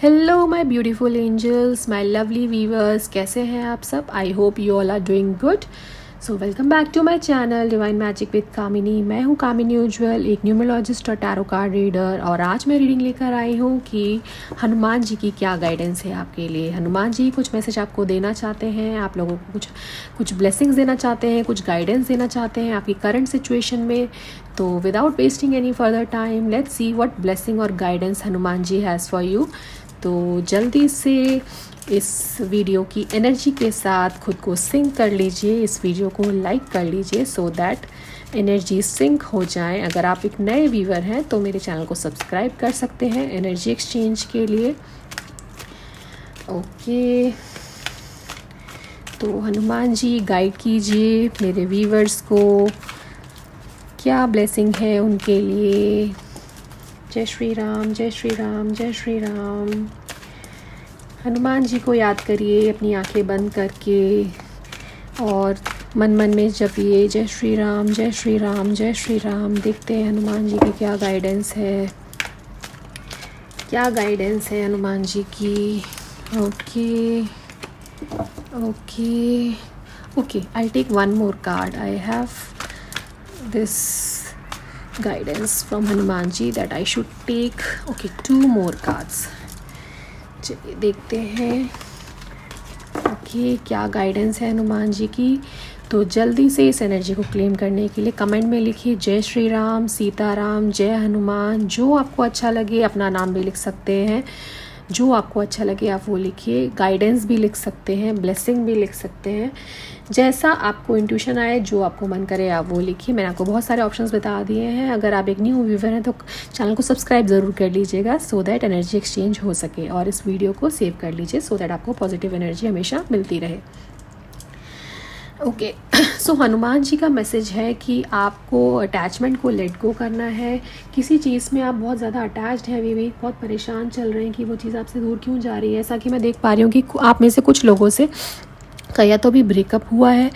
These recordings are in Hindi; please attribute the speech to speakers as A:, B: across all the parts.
A: Hello my beautiful angels, my lovely viewers, कैसे हैं आप सब। I hope you all are doing good. So welcome back to my channel divine magic with Kamini. मैं हूं कामिनी उज्ज्वल, एक न्यूमरोलॉजिस्ट और टैरो कार्ड रीडर। और आज मैं रीडिंग लेकर आई हूं कि हनुमान जी की क्या गाइडेंस है आपके लिए। हनुमान जी कुछ मैसेज आपको देना चाहते हैं, आप लोगों को कुछ ब्लेसिंग्स देना चाहते हैं, कुछ गाइडेंस देना चाहते हैं आपकी करंट सिचुएशन में। तो without wasting any further time, let's see what blessing और guidance Hanuman ji has for you. तो जल्दी से इस वीडियो की एनर्जी के साथ खुद को सिंक कर लीजिए, इस वीडियो को लाइक कर लीजिए सो दैट एनर्जी सिंक हो जाए। अगर आप एक नए व्यूवर हैं तो मेरे चैनल को सब्सक्राइब कर सकते हैं एनर्जी एक्सचेंज के लिए। ओके, तो हनुमान जी गाइड कीजिए मेरे व्यूवर्स को, क्या ब्लेसिंग है उनके लिए। जय श्री राम, जय श्री राम, जय श्री राम। हनुमान जी को याद करिए अपनी आंखें बंद करके और मन मन में जपिए जय श्री राम, जय श्री राम, जय श्री राम। देखते हैं हनुमान जी की क्या गाइडेंस है, क्या गाइडेंस है हनुमान जी की। Okay okay okay, I take one more card. I have this guidance from Hanuman ji that I should take. Okay, 2 more cards. चलिए देखते हैं ओके क्या गाइडेंस है हनुमान जी की। तो जल्दी से इस एनर्जी को क्लेम करने के लिए कमेंट में लिखिए जय श्री राम, सीताराम, जय हनुमान। जो आपको अच्छा लगे, अपना नाम भी लिख सकते हैं, जो आपको अच्छा लगे आप वो लिखिए। गाइडेंस भी लिख सकते हैं, ब्लेसिंग भी लिख सकते हैं, जैसा आपको इंट्यूशन आए, जो आपको मन करे आप वो लिखिए। मैंने आपको बहुत सारे ऑप्शंस बता दिए हैं। अगर आप एक न्यू व्यूवर हैं तो चैनल को सब्सक्राइब ज़रूर कर लीजिएगा सो दैट एनर्जी एक्सचेंज हो सके, और इस वीडियो को सेव कर लीजिए सो दैट आपको पॉजिटिव एनर्जी हमेशा मिलती रहे। ओके, सो हनुमान जी का मैसेज है कि आपको अटैचमेंट को लेट गो करना है। किसी चीज़ में आप बहुत ज़्यादा अटैच्ड हैं, अभी भी बहुत परेशान चल रहे हैं कि वो चीज़ आपसे दूर क्यों जा रही है। ऐसा कि मैं देख पा रही हूँ कि आप में से कुछ लोगों से का या तो भी ब्रेकअप हुआ है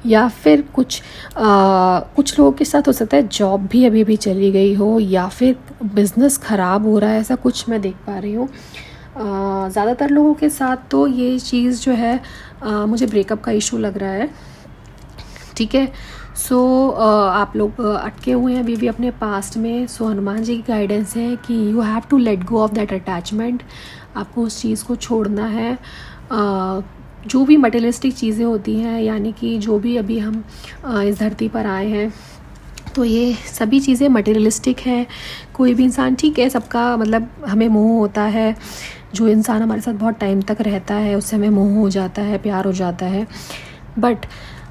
A: या फिर कुछ लोगों के साथ हो सकता है जॉब भी अभी भी चली गई हो, या फिर बिज़नेस ख़राब हो रहा है, ऐसा कुछ मैं देख पा रही हूँ। ज़्यादातर लोगों के साथ तो ये चीज़ जो है मुझे ब्रेकअप का इशू लग रहा है। ठीक है, सो आप लोग अटके हुए हैं अभी भी अपने पास्ट में। सो हनुमान जी की गाइडेंस है कि you have to let go of that attachment. आपको उस चीज़ को छोड़ना है। जो भी मटेरियलिस्टिक चीज़ें होती हैं, यानी कि जो भी अभी हम इस धरती पर आए हैं तो ये सभी चीज़ें मटेरियलिस्टिक हैं। कोई भी इंसान, ठीक है, सबका मतलब हमें मोह होता है। जो इंसान हमारे साथ बहुत टाइम तक रहता है उससे हमें मोह हो जाता है, प्यार हो जाता है। बट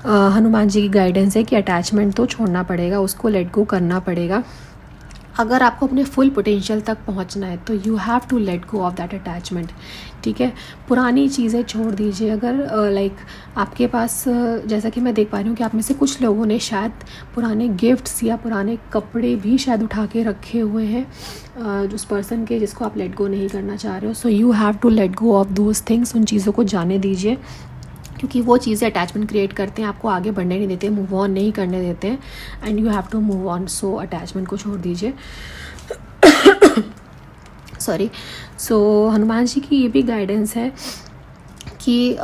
A: हनुमान जी की गाइडेंस है कि अटैचमेंट तो छोड़ना पड़ेगा, उसको लेट गो करना पड़ेगा। अगर आपको अपने फुल पोटेंशियल तक पहुंचना है तो you have to let go of that attachment. ठीक है, पुरानी चीज़ें छोड़ दीजिए। अगर आपके पास जैसा कि मैं देख पा रही हूँ कि आप में से कुछ लोगों ने शायद पुराने गिफ्ट्स या पुराने कपड़े भी शायद उठा के रखे हुए हैं उस पर्सन के जिसको आप लेट गो नहीं करना चाह रहे हो। So you have to let go of those things. उन चीज़ों को जाने दीजिए, क्योंकि वो चीज़ें अटैचमेंट क्रिएट करते हैं, आपको आगे बढ़ने नहीं देते, मूव ऑन नहीं करने देते हैं। And you have to move on. So attachment को छोड़ दीजिए। सॉरी। सो हनुमान जी की ये भी गाइडेंस है कि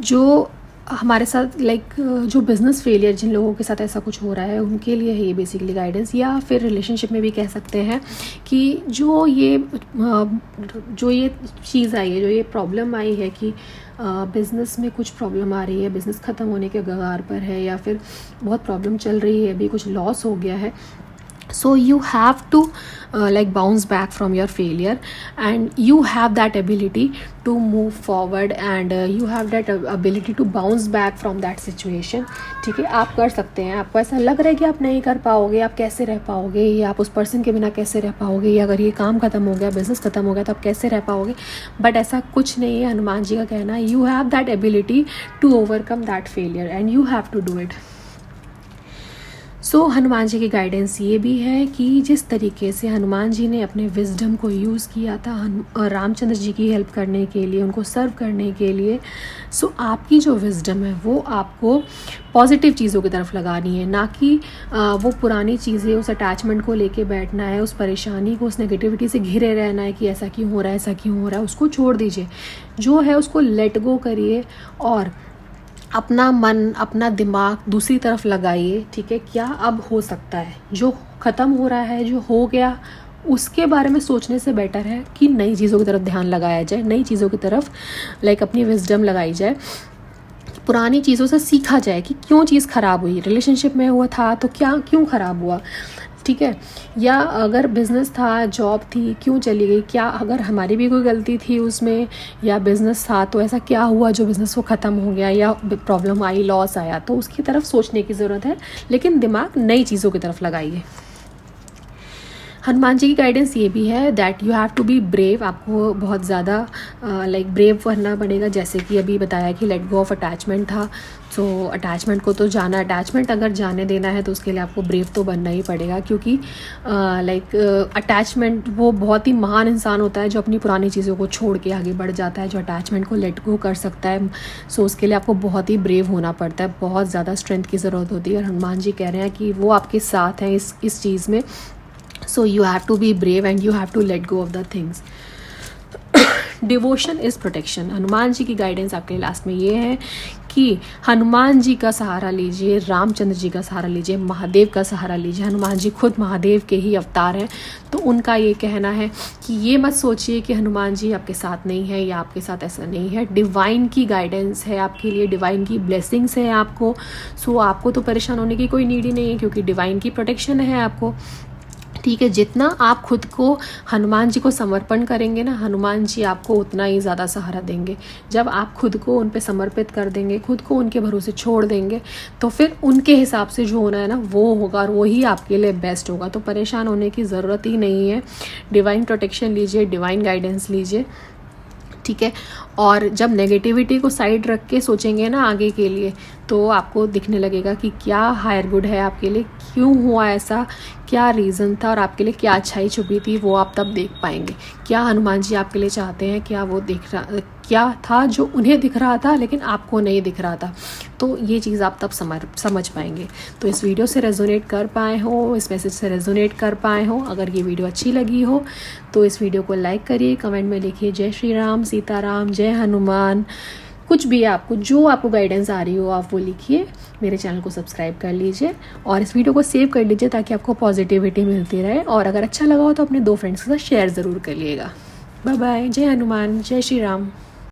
A: जो हमारे साथ जो बिज़नेस फेलियर, जिन लोगों के साथ ऐसा कुछ हो रहा है उनके लिए है ये बेसिकली गाइडेंस। या फिर रिलेशनशिप में भी कह सकते हैं कि जो ये चीज़ आई है, जो ये प्रॉब्लम आई है कि बिज़नेस में कुछ प्रॉब्लम आ रही है, बिज़नेस ख़त्म होने के कगार पर है, या फिर बहुत प्रॉब्लम चल रही है, अभी कुछ लॉस हो गया है। So you have to bounce back from your failure, and you have that ability to move forward, and you have that ability to bounce back from that situation. ठीक है, आप कर सकते हैं। आपको ऐसा लग रहा है कि आप नहीं कर पाओगे, आप कैसे रह पाओगे, या आप उस पर्सन के बिना कैसे रह पाओगे, या अगर ये काम ख़त्म हो गया, बिज़नेस ख़त्म हो गया तो आप कैसे रह पाओगे। बट ऐसा कुछ नहीं है। हनुमान जी का कहना है you have that ability to overcome that failure and you have to do it. So Hanuman ji की गाइडेंस ये भी है कि जिस तरीके से हनुमान जी ने अपने विजडम को यूज़ किया था रामचंद्र जी की हेल्प करने के लिए, उनको सर्व करने के लिए, सो आपकी जो विजडम है वो आपको पॉजिटिव चीज़ों की तरफ लगानी है, ना कि वो पुरानी चीज़ें, उस अटैचमेंट को लेके बैठना है, उस परेशानी को, उस नेगेटिविटी से घिरे रहना है कि ऐसा क्यों हो रहा है, ऐसा क्यों हो रहा है। उसको छोड़ दीजिए, जो है उसको लेट गो करिए और अपना मन, अपना दिमाग दूसरी तरफ लगाइए। ठीक है, क्या अब हो सकता है, जो ख़त्म हो रहा है, जो हो गया, उसके बारे में सोचने से बेटर है कि नई चीज़ों की तरफ ध्यान लगाया जाए, नई चीज़ों की तरफ अपनी विजडम लगाई जाए, पुरानी चीज़ों से सीखा जाए कि क्यों चीज़ ख़राब हुई, रिलेशनशिप में हुआ था तो क्या क्यों ख़राब हुआ। ठीक है, या अगर बिज़नेस था, जॉब थी, क्यों चली गई, क्या अगर हमारी भी कोई गलती थी उसमें, या बिज़नेस था तो ऐसा क्या हुआ जो बिज़नेस वो ख़त्म हो गया, या प्रॉब्लम आई, लॉस आया, तो उसकी तरफ सोचने की ज़रूरत है, लेकिन दिमाग नई चीज़ों की तरफ लगाइए। हनुमान जी की गाइडेंस ये भी है that you have to be brave. आपको बहुत ज़्यादा ब्रेव बनना पड़ेगा, जैसे कि अभी बताया कि लेट गो ऑफ अटैचमेंट था, तो अटैचमेंट को तो जाना, अटैचमेंट अगर जाने देना है तो उसके लिए आपको ब्रेव तो बनना ही पड़ेगा, क्योंकि अटैचमेंट वो बहुत ही महान इंसान होता है जो अपनी पुरानी चीज़ों को छोड़ के आगे बढ़ जाता है, जो अटैचमेंट को लेट गो कर सकता है। सो उसके लिए आपको बहुत ही ब्रेव होना पड़ता है, बहुत ज़्यादा स्ट्रेंथ की ज़रूरत होती है, और हनुमान जी कह रहे हैं कि वो आपके साथ हैं इस चीज़ में। So you have to be brave and you have to let go of the things. Devotion is protection. Hanuman ji की गाइडेंस आपके लास्ट में ये है कि हनुमान जी का सहारा लीजिए, रामचंद्र जी का सहारा लीजिए, महादेव का सहारा लीजिए। हनुमान जी खुद महादेव के ही अवतार हैं, तो उनका ये कहना है कि ये मत सोचिए कि हनुमान जी आपके साथ नहीं है या आपके साथ ऐसा नहीं है। डिवाइन की गाइडेंस है आपके लिए, डिवाइन की ब्लेसिंग्स है आपको। सो आपको तो परेशान होने की कोई नीड ही नहीं है, क्योंकि डिवाइन की प्रोटेक्शन है आपको। ठीक है, जितना आप खुद को हनुमान जी को समर्पण करेंगे ना, हनुमान जी आपको उतना ही ज़्यादा सहारा देंगे। जब आप खुद को उन पे समर्पित कर देंगे, खुद को उनके भरोसे छोड़ देंगे, तो फिर उनके हिसाब से जो होना है ना वो होगा, और वही आपके लिए बेस्ट होगा। तो परेशान होने की ज़रूरत ही नहीं है। डिवाइन प्रोटेक्शन लीजिए, डिवाइन गाइडेंस लीजिए। ठीक है, और जब नेगेटिविटी को साइड रख के सोचेंगे ना आगे के लिए, तो आपको दिखने लगेगा कि क्या हायर गुड है आपके लिए, क्यों हुआ ऐसा, क्या रीज़न था, और आपके लिए क्या अच्छाई छुपी थी, वो आप तब देख पाएंगे। क्या हनुमान जी आपके लिए चाहते हैं, क्या वो क्या था जो उन्हें दिख रहा था लेकिन आपको नहीं दिख रहा था, तो ये चीज़ आप तब समझ पाएंगे। तो इस वीडियो से रेजोनेट कर पाए हो, इस मैसेज से रेजोनेट कर पाए हो, अगर ये वीडियो अच्छी लगी हो तो इस वीडियो को लाइक करिए, कमेंट में लिखिए जय श्री राम, सीताराम, जय हनुमान, कुछ भी आपको, जो आपको गाइडेंस आ रही हो आप वो लिखिए। मेरे चैनल को सब्सक्राइब कर लीजिए और इस वीडियो को सेव कर लीजिए ताकि आपको पॉजिटिविटी मिलती रहे, और अगर अच्छा लगा हो तो अपने 2 फ्रेंड्स के साथ शेयर ज़रूर करिएगा। बाय बाय, जय हनुमान, जय श्री राम।